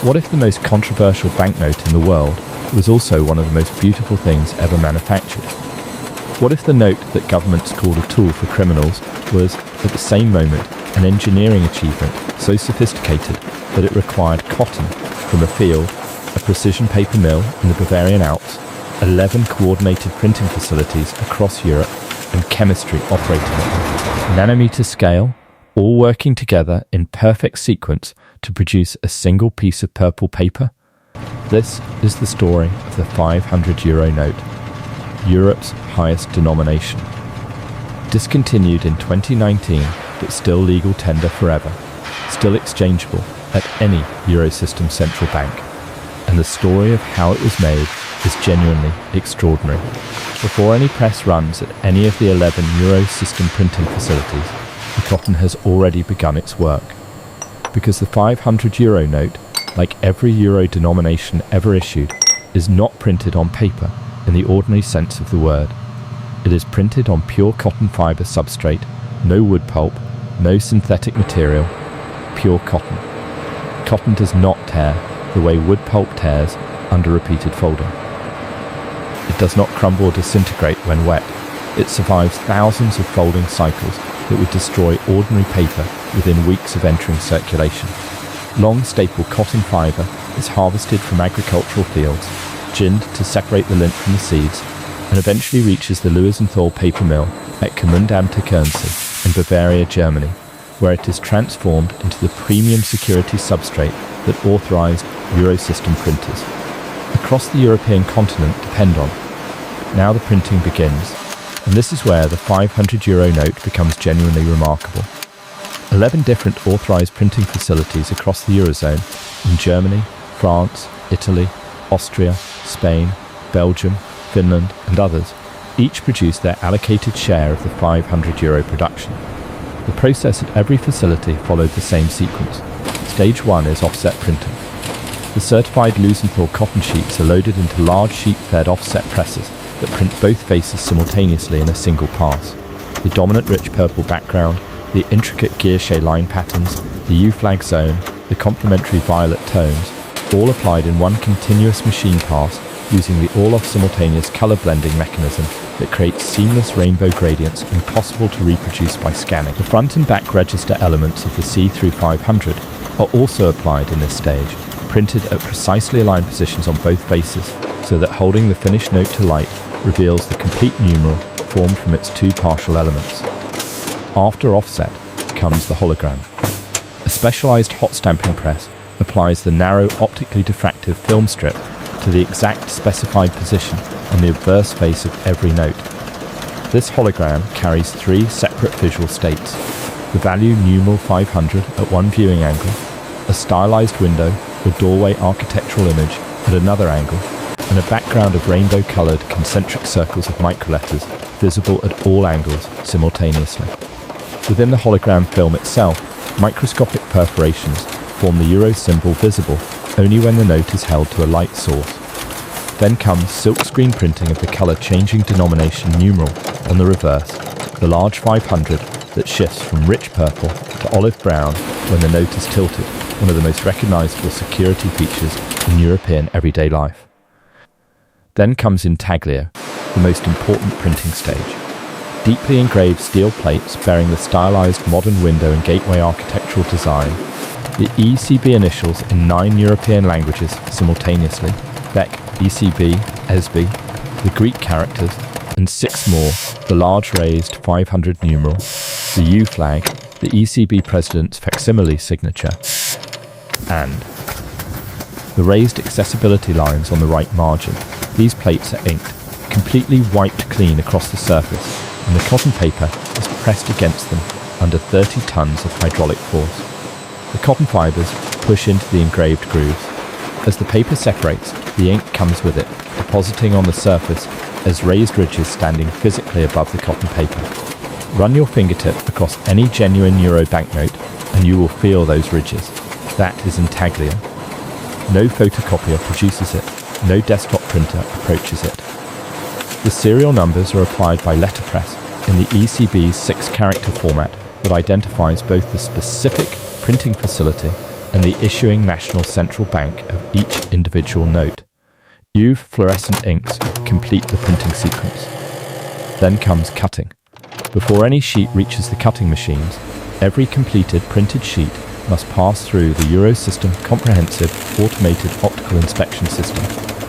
What if the most controversial banknote in the world was also one of the most beautiful things ever manufactured? What if the note that governments called a tool for criminals was, at the same moment, an engineering achievement so sophisticated that it required cotton from a field, a precision paper mill in the Bavarian Alps, 11 coordinated printing facilities across Europe, and chemistry operating at nanometer scale, all working together in perfect sequence to produce a single piece of purple paper? This is the story of the €500 note, Europe's highest denomination. Discontinued in 2019, but still legal tender forever, still exchangeable at any Eurosystem central bank. And the story of how it was made is genuinely extraordinary. Before any press runs at any of the 11 Eurosystem printing facilities, the cotton has already begun its work. Because the €500 note, like every euro denomination ever issued, is not printed on paper in the ordinary sense of the word. It is printed on pure cotton fibre substrate, no wood pulp, no synthetic material, pure cotton. Cotton does not tear the way wood pulp tears under repeated folding. It does not crumble or disintegrate when wet. It survives thousands of folding cycles that would destroy ordinary paper within weeks of entering circulation. Long staple cotton fibre is harvested from agricultural fields, ginned to separate the lint from the seeds, and eventually reaches the Louisenthal paper mill at Gmund am Tegernsee in Bavaria, Germany, where it is transformed into the premium security substrate that authorized Eurosystem printers across the European continent depend on. Now the printing begins, and this is where the €500 note becomes genuinely remarkable. 11 different authorized printing facilities across the Eurozone in Germany, France, Italy, Austria, Spain, Belgium, Finland, and others each produce their allocated share of the €500 production. The process at every facility followed the same sequence. Stage 1 is offset printing. The certified Louisenthal cotton sheets are loaded into large sheet-fed offset presses that print both faces simultaneously in a single pass. The dominant rich purple background, the intricate guilloche line patterns, the U-flag zone, the complementary violet tones, all applied in one continuous machine pass using the all-off simultaneous color blending mechanism that creates seamless rainbow gradients impossible to reproduce by scanning. The front and back register elements of the C through 500 are also applied in this stage, printed at precisely aligned positions on both faces, so that holding the finished note to light reveals the complete numeral formed from its two partial elements. After offset comes the hologram. A specialized hot stamping press applies the narrow optically diffractive film strip to the exact specified position on the obverse face of every note. This hologram carries three separate visual states: the value numeral 500 at one viewing angle, a stylized window or doorway architectural image at another angle, and a background of rainbow-colored concentric circles of microletters visible at all angles simultaneously. Within the hologram film itself, microscopic perforations form the euro symbol visible only when the note is held to a light source. Then comes silkscreen printing of the color-changing denomination numeral on the reverse, the large 500 that shifts from rich purple to olive brown when the note is tilted, one of the most recognizable security features in European everyday life. Then comes Intaglio, the most important printing stage. Deeply engraved steel plates bearing the stylized modern window and gateway architectural design, the ECB initials in 9 European languages simultaneously, BEC, ECB, ESB, the Greek characters, and 6 more, the large raised 500 numeral, the U flag, the ECB president's facsimile signature, and the raised accessibility lines on the right margin. These plates are inked, completely wiped clean across the surface, and the cotton paper is pressed against them under 30 tons of hydraulic force. The cotton fibers push into the engraved grooves. As the paper separates, the ink comes with it, depositing on the surface as raised ridges standing physically above the cotton paper. Run your fingertip across any genuine euro banknote and you will feel those ridges. That is Intaglio. No photocopier produces it, no desktop printer approaches it. The serial numbers are applied by letterpress in the ECB's 6-character format that identifies both the specific printing facility and the issuing national central bank of each individual note. UV fluorescent inks complete the printing sequence. Then comes cutting. Before any sheet reaches the cutting machines, every completed printed sheet must pass through the Eurosystem Comprehensive Automated Optical Inspection System,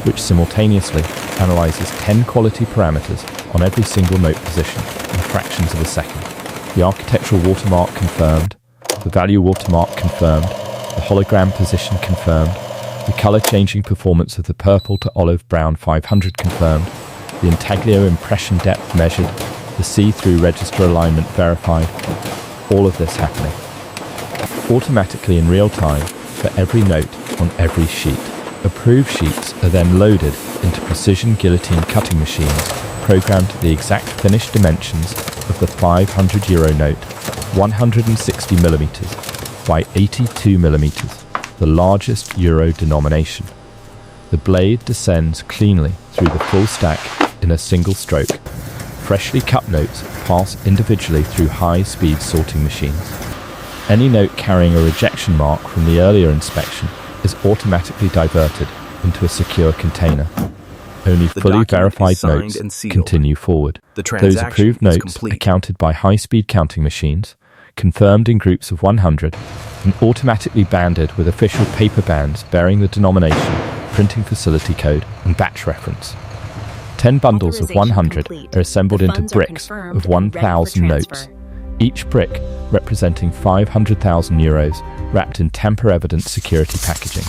which simultaneously analyzes 10 quality parameters on every single note position in fractions of a second. The architectural watermark confirmed, the value watermark confirmed, the hologram position confirmed, the color-changing performance of the purple to olive brown 500 confirmed, the Intaglio impression depth measured, the see-through register alignment verified, all of this happening automatically in real time for every note on every sheet. Approved sheets are then loaded into precision guillotine cutting machines programmed to the exact finished dimensions of the €500 note, 160mm by 82mm, the largest euro denomination. The blade descends cleanly through the full stack in a single stroke. Freshly cut notes pass individually through high-speed sorting machines. Any note carrying a rejection mark from the earlier inspection is automatically diverted into a secure container. Only fully verified notes continue forward. Those approved notes are counted by high-speed counting machines, confirmed in groups of 100, and automatically banded with official paper bands bearing the denomination, printing facility code, and batch reference. 10 bundles of 100 are assembled into bricks of 1,000 notes, each brick representing €500,000 wrapped in tamper-evident security packaging.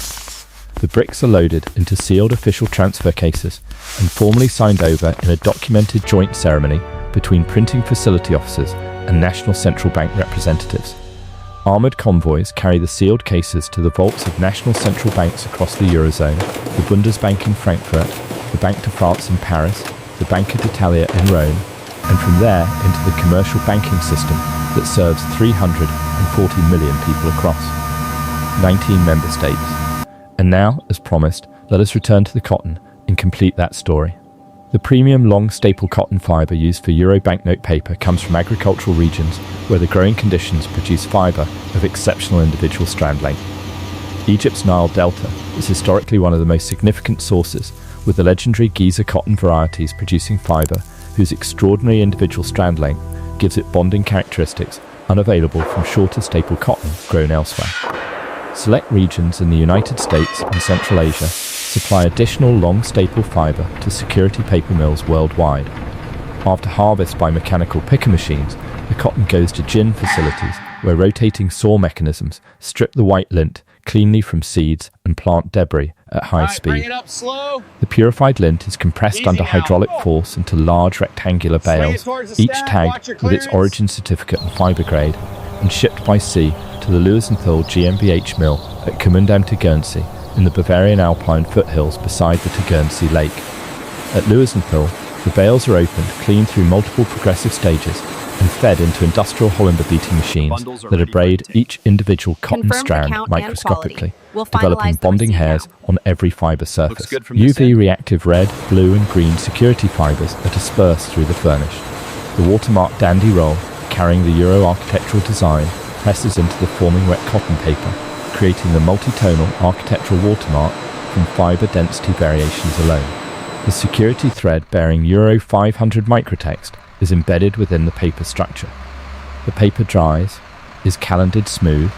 The bricks are loaded into sealed official transfer cases and formally signed over in a documented joint ceremony between printing facility officers and national central bank representatives. Armoured convoys carry the sealed cases to the vaults of national central banks across the Eurozone, the Bundesbank in Frankfurt, the Banque de France in Paris, the Banca d'Italia in Rome, and from there into the commercial banking system that serves 340 million people across 19 member states. And now, as promised, let us return to the cotton and complete that story. The premium long staple cotton fibre used for Euro banknote paper comes from agricultural regions where the growing conditions produce fibre of exceptional individual strand length. Egypt's Nile Delta is historically one of the most significant sources, with the legendary Giza cotton varieties producing fibre whose extraordinary individual strand length gives it bonding characteristics unavailable from shorter staple cotton grown elsewhere. Select regions in the United States and Central Asia supply additional long staple fibre to security paper mills worldwide. After harvest by mechanical picker machines, the cotton goes to gin facilities where rotating saw mechanisms strip the white lint cleanly from seeds and plant debris at high speed. Bring it up slow. The purified lint is compressed under hydraulic force into large rectangular bales, each tagged with its origin certificate and fibre grade, and shipped by sea to the Leeuwenthal GmbH mill at Commundam Tegernsee in the Bavarian Alpine foothills beside the Tegernsee Lake. At Leeuwenthal, the bales are opened, cleaned through multiple progressive stages, and fed into industrial Hollander beating machines that abrade each individual cotton strand microscopically, developing bonding hairs on every fibre surface. UV reactive red, blue and green security fibres are dispersed through the furnish. The watermark dandy roll, carrying the Euro architectural design, presses into the forming wet cotton paper, creating the multi-tonal architectural watermark from fibre density variations alone. The security thread bearing Euro 500 microtext is embedded within the paper structure. The paper dries, is calendared smooth,